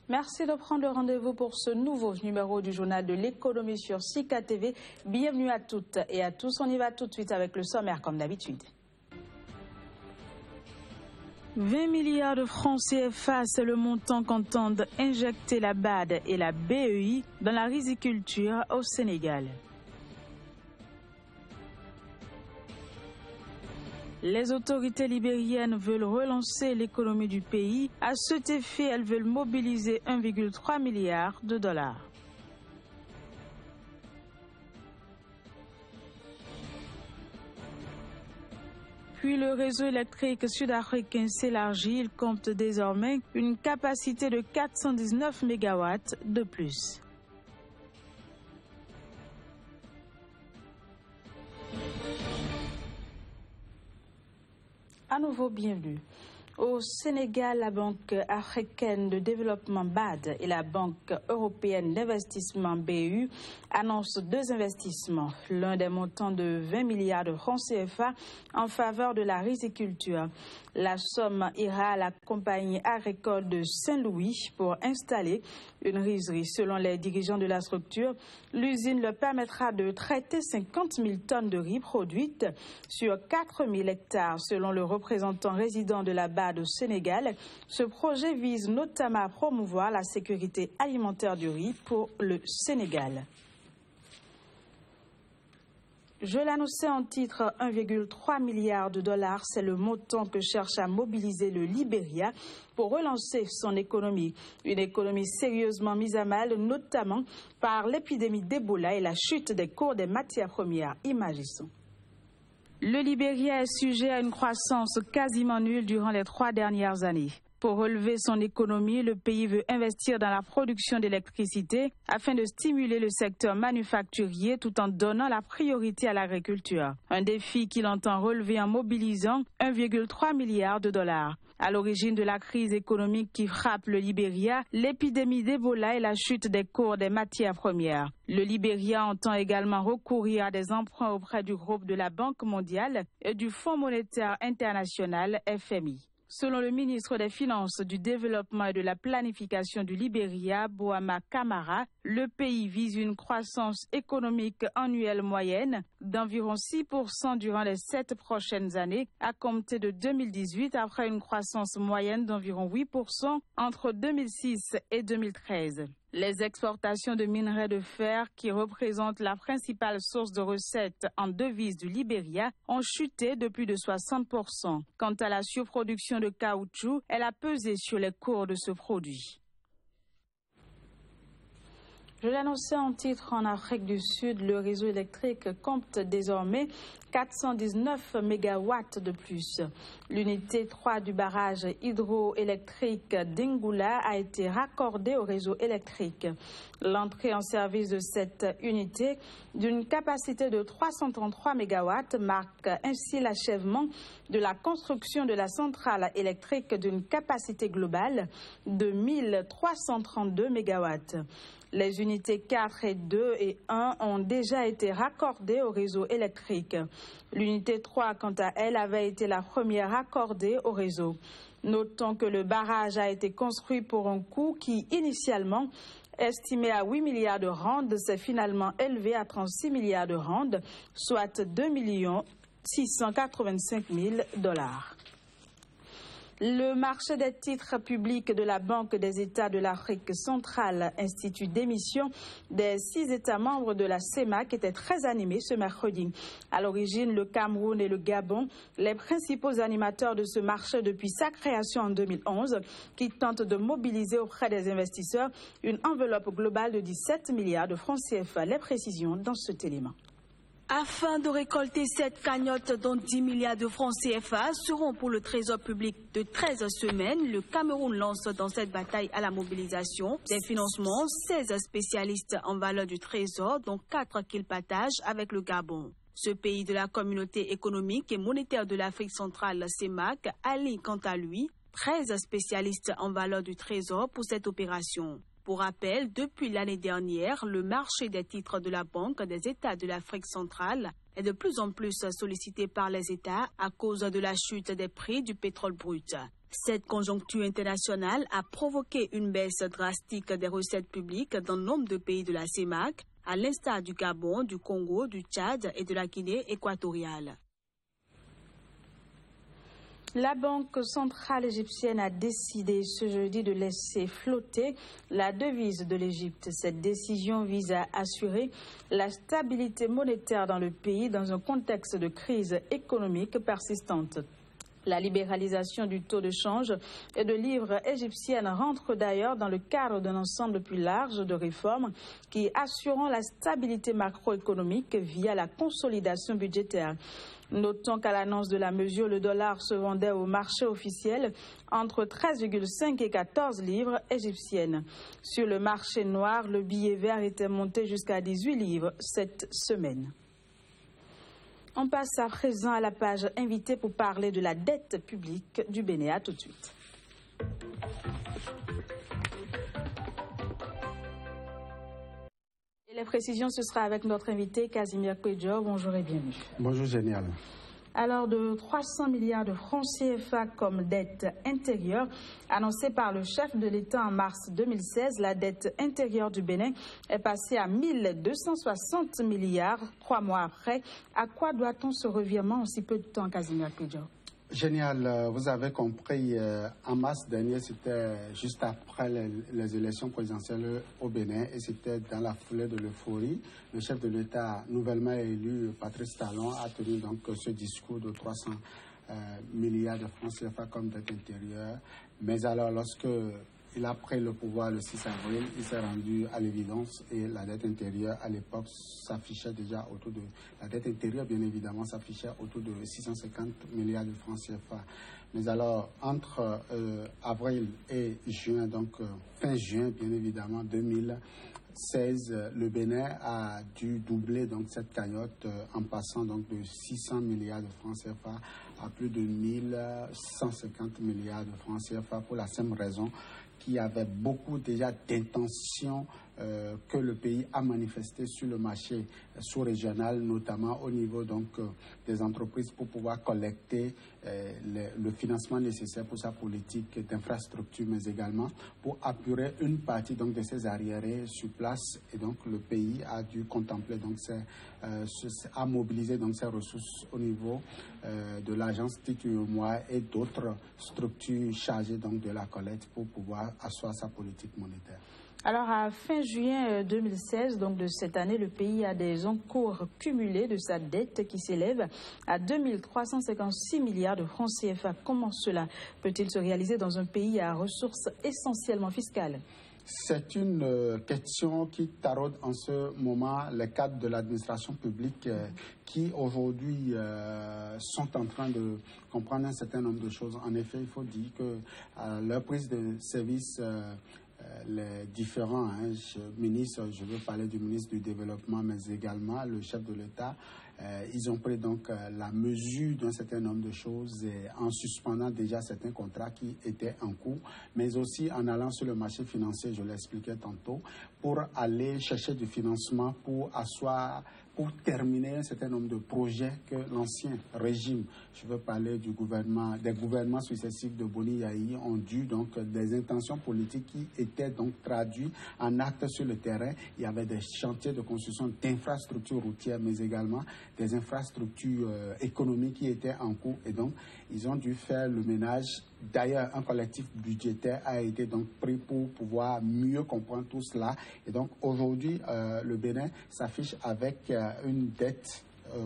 Merci de prendre le rendez-vous pour ce nouveau numéro du journal de l'économie sur Sika TV. Bienvenue à toutes et à tous. On y va tout de suite avec le sommaire comme d'habitude. 20 milliards de francs CFA, c'est le montant qu'entendent injecter la BAD et la BEI dans la riziculture au Sénégal. Les autorités libériennes veulent relancer l'économie du pays. À cet effet, elles veulent mobiliser 1,3 milliard de dollars. Puis le réseau électrique sud-africain s'élargit. Il compte désormais une capacité de 419 MW de plus. À nouveau, bienvenue. Au Sénégal, la Banque africaine de développement BAD et la Banque européenne d'investissement BEI annoncent deux investissements. L'un des montants de 20 milliards de francs CFA en faveur de la riziculture. La somme ira à la compagnie agricole de Saint-Louis pour installer une rizerie. Selon les dirigeants de la structure, l'usine leur permettra de traiter 50 000 tonnes de riz produites sur 4 000 hectares. Selon le représentant résident de la BAD au Sénégal, ce projet vise notamment à promouvoir la sécurité alimentaire du riz pour le Sénégal. Je l'annonçais en titre, 1,3 milliard de dollars, c'est le montant que cherche à mobiliser le Libéria pour relancer son économie. Une économie sérieusement mise à mal, notamment par l'épidémie d'Ebola et la chute des cours des matières premières. Imaginons. Le Libéria est sujet à une croissance quasiment nulle durant les 3 dernières années. Pour relever son économie, le pays veut investir dans la production d'électricité afin de stimuler le secteur manufacturier tout en donnant la priorité à l'agriculture. Un défi qu'il entend relever en mobilisant 1,3 milliard de dollars. À l'origine de la crise économique qui frappe le Libéria, l'épidémie d'Ebola et la chute des cours des matières premières. Le Libéria entend également recourir à des emprunts auprès du groupe de la Banque mondiale et du Fonds monétaire international FMI. Selon le ministre des Finances, du Développement et de la Planification du Libéria, Boama Kamara, le pays vise une croissance économique annuelle moyenne d'environ 6% durant les 7 prochaines années, à compter de 2018, après une croissance moyenne d'environ 8% entre 2006 et 2013. Les exportations de minerais de fer, qui représentent la principale source de recettes en devises du Libéria, ont chuté de plus de 60%. Quant à la surproduction de caoutchouc, elle a pesé sur les cours de ce produit. Je l'annonçais en titre, en Afrique du Sud, le réseau électrique compte désormais 419 MW de plus. L'unité 3 du barrage hydroélectrique d'Ingoula a été raccordée au réseau électrique. L'entrée en service de cette unité d'une capacité de 333 MW marque ainsi l'achèvement de la construction de la centrale électrique d'une capacité globale de 1332 MW. Les unités 4 et 2 et 1 ont déjà été raccordées au réseau électrique. L'unité 3, quant à elle, avait été la première raccordée au réseau. Notons que le barrage a été construit pour un coût qui, initialement, estimé à 8 milliards de rand, s'est finalement élevé à 36 milliards de rand, soit 2 685 000 dollars. Le marché des titres publics de la Banque des États de l'Afrique centrale institue d'émission des 6 États membres de la CEMAC était très animé ce mercredi. À l'origine, le Cameroun et le Gabon, les principaux animateurs de ce marché depuis sa création en 2011, qui tentent de mobiliser auprès des investisseurs une enveloppe globale de 17 milliards de francs CFA. Les précisions dans cet élément. Afin de récolter cette cagnotte dont 10 milliards de francs CFA seront pour le trésor public de 13 semaines, le Cameroun lance dans cette bataille à la mobilisation des financements 16 spécialistes en valeur du trésor, dont 4 qu'il partage avec le Gabon. Ce pays de la communauté économique et monétaire de l'Afrique centrale, la CEMAC, allie quant à lui 13 spécialistes en valeur du trésor pour cette opération. Pour rappel, depuis l'année dernière, le marché des titres de la Banque des États de l'Afrique centrale est de plus en plus sollicitée par les États à cause de la chute des prix du pétrole brut. Cette conjoncture internationale a provoqué une baisse drastique des recettes publiques dans nombre de pays de la CEMAC, à l'instar du Gabon, du Congo, du Tchad et de la Guinée équatoriale. La Banque centrale égyptienne a décidé ce jeudi de laisser flotter la devise de l'Égypte. Cette décision vise à assurer la stabilité monétaire dans le pays dans un contexte de crise économique persistante. La libéralisation du taux de change et de livres égyptiennes rentre d'ailleurs dans le cadre d'un ensemble plus large de réformes qui assureront la stabilité macroéconomique via la consolidation budgétaire. Notons qu'à l'annonce de la mesure, le dollar se vendait au marché officiel entre 13,5 et 14 livres égyptiennes. Sur le marché noir, le billet vert était monté jusqu'à 18 livres cette semaine. On passe à présent à la page invitée pour parler de la dette publique du Bénin. À tout de suite. Et les précisions, ce sera avec notre invité Casimir Pédior. Bonjour et bienvenue. Bonjour, génial. Alors, de 300 milliards de francs CFA comme dette intérieure annoncée par le chef de l'État en mars 2016, la dette intérieure du Bénin est passée à 1260 milliards 3 mois après. À quoi doit-on ce revirement en si peu de temps, Casimir Pédior? Génial, vous avez compris, en mars dernier, c'était juste après les élections présidentielles au Bénin et c'était dans la foulée de l'euphorie. Le chef de l'État nouvellement élu, Patrice Talon, a tenu donc ce discours de 300 milliards de francs CFA comme dette intérieure. Mais alors, lorsque il a pris le pouvoir le 6 avril, il s'est rendu à l'évidence et la dette intérieure à l'époque s'affichait déjà autour de... La dette intérieure, bien évidemment, s'affichait autour de 650 milliards de francs CFA. Mais alors, entre avril et juin, donc fin juin, bien évidemment, 2016, le Bénin a dû doubler donc cette cagnotte en passant donc de 600 milliards de francs CFA à plus de 1150 milliards de francs CFA pour la simple raison qu'il y avait beaucoup déjà d'intentions que le pays a manifesté sur le marché sous-régional, notamment au niveau donc des entreprises pour pouvoir collecter le financement nécessaire pour sa politique d'infrastructure, mais également pour apurer une partie donc de ses arriérés sur place. Et donc le pays a dû contempler donc a mobilisé donc ses ressources au niveau de l'agence TQMOA et d'autres structures chargées donc de la collecte pour pouvoir asseoir sa politique monétaire. Alors, à fin juin 2016, donc de cette année, le pays a des encours cumulés de sa dette qui s'élève à 2356 milliards de francs CFA. Comment cela peut-il se réaliser dans un pays à ressources essentiellement fiscales? C'est une question qui taraude en ce moment les cadres de l'administration publique qui aujourd'hui sont en train de comprendre un certain nombre de choses. En effet, il faut dire que leur prise de service les différents ministres, je veux parler du ministre du Développement, mais également le chef de l'État, ils ont pris donc la mesure d'un certain nombre de choses en suspendant déjà certains contrats qui étaient en cours, mais aussi en allant sur le marché financier, je l'expliquais tantôt, pour aller chercher du financement pour asseoir, pour terminer un certain nombre de projets que l'ancien régime, je veux parler du gouvernement, des gouvernements successifs de Boni Yahi, ont dû donc des intentions politiques qui étaient donc traduites en actes sur le terrain. Il y avait des chantiers de construction d'infrastructures routières, mais également des infrastructures économiques qui étaient en cours. Et donc, ils ont dû faire le ménage. D'ailleurs, un collectif budgétaire a été donc pris pour pouvoir mieux comprendre tout cela. Et donc, aujourd'hui, le Bénin s'affiche avec une dette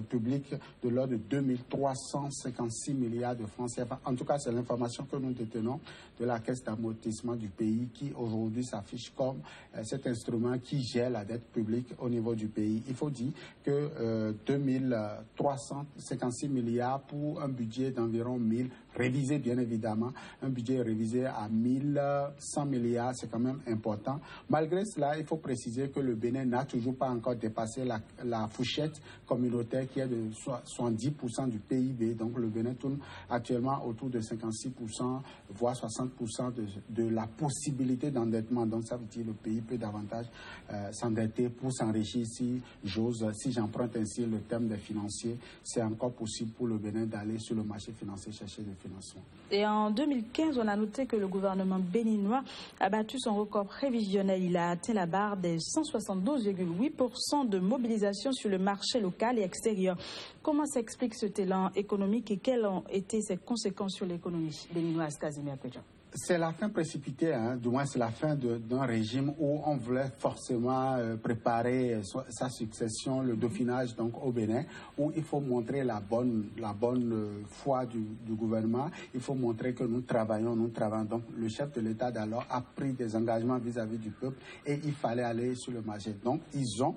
publique de l'ordre de 2356 milliards de francs CFA. En tout cas, c'est l'information que nous détenons de la caisse d'amortissement du pays qui aujourd'hui s'affiche comme cet instrument qui gère la dette publique au niveau du pays. Il faut dire que 2356 milliards pour un budget d'environ 1000 révisé bien évidemment, un budget révisé à 1100 milliards, c'est quand même important. Malgré cela, il faut préciser que le Bénin n'a toujours pas encore dépassé la fourchette communautaire qui est de 70% du PIB. Donc le Bénin tourne actuellement autour de 56%, voire 60% de la possibilité d'endettement. Donc ça veut dire que le pays peut davantage s'endetter pour s'enrichir si j'emprunte ainsi le terme des financiers, c'est encore possible pour le Bénin d'aller sur le marché financier chercher des financements. Et en 2015, on a noté que le gouvernement béninois a battu son record prévisionnel. Il a atteint la barre des 172,8% de mobilisation sur le marché local et extérieur. Comment s'explique cet élan économique et quelles ont été ses conséquences sur l'économie béninoise, Casimir Pédia? C'est la fin précipitée, du moins c'est la fin d'un régime où on voulait forcément préparer sa succession, le dauphinage donc au Bénin, où il faut montrer la bonne foi du gouvernement, il faut montrer que nous travaillons. Donc le chef de l'État d'alors a pris des engagements vis-à-vis du peuple et il fallait aller sur le marché. Donc ils ont,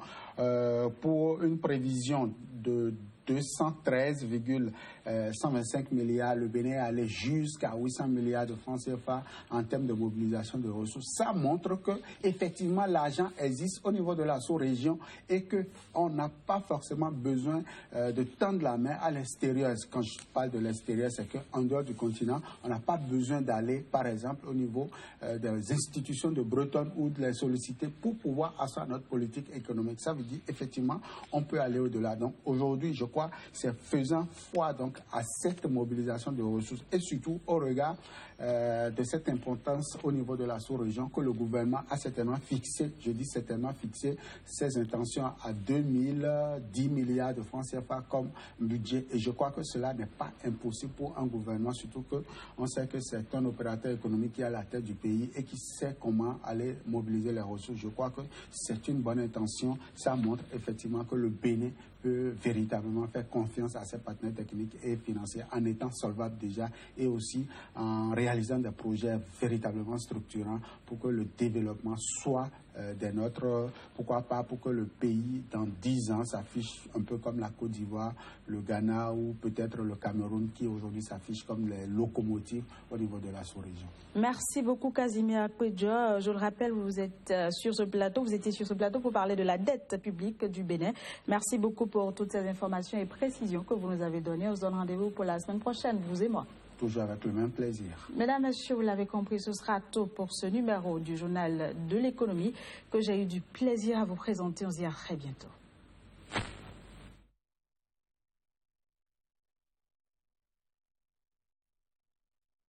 pour une prévision de 213,125 milliards, le Bénin est allé jusqu'à 800 milliards de francs CFA en termes de mobilisation de ressources. Ça montre que effectivement l'argent existe au niveau de la sous-région et qu'on n'a pas forcément besoin de tendre la main à l'extérieur. Quand je parle de l'extérieur, c'est qu'en dehors du continent, on n'a pas besoin d'aller, par exemple, au niveau des institutions de Bretonne ou de les solliciter pour pouvoir asseoir notre politique économique. Ça veut dire effectivement, on peut aller au-delà. Donc aujourd'hui, je crois c'est faisant foi donc à cette mobilisation de ressources et surtout au regard de cette importance au niveau de la sous-région que le gouvernement a certainement fixé, je dis certainement fixé, ses intentions à 2010 milliards de francs CFA comme budget. Et je crois que cela n'est pas impossible pour un gouvernement, surtout qu'on sait que c'est un opérateur économique qui est à la tête du pays et qui sait comment aller mobiliser les ressources. Je crois que c'est une bonne intention. Ça montre effectivement que le Bénin peut véritablement faire confiance à ses partenaires techniques et financiers en étant solvable déjà et aussi en réalisant des projets véritablement structurants pour que le développement soit des nôtres, pourquoi pas pour que le pays dans 10 ans s'affiche un peu comme la Côte d'Ivoire, le Ghana ou peut-être le Cameroun qui aujourd'hui s'affiche comme les locomotives au niveau de la sous-région. Merci beaucoup Casimir Pédia. Je le rappelle, vous étiez sur ce plateau pour parler de la dette publique du Bénin. Merci beaucoup pour toutes ces informations et précisions que vous nous avez données. On se donne rendez-vous pour la semaine prochaine, vous et moi. Toujours avec le même plaisir. Mesdames, Messieurs, vous l'avez compris, ce sera tout pour ce numéro du journal de l'économie que j'ai eu du plaisir à vous présenter. On se dit à très bientôt.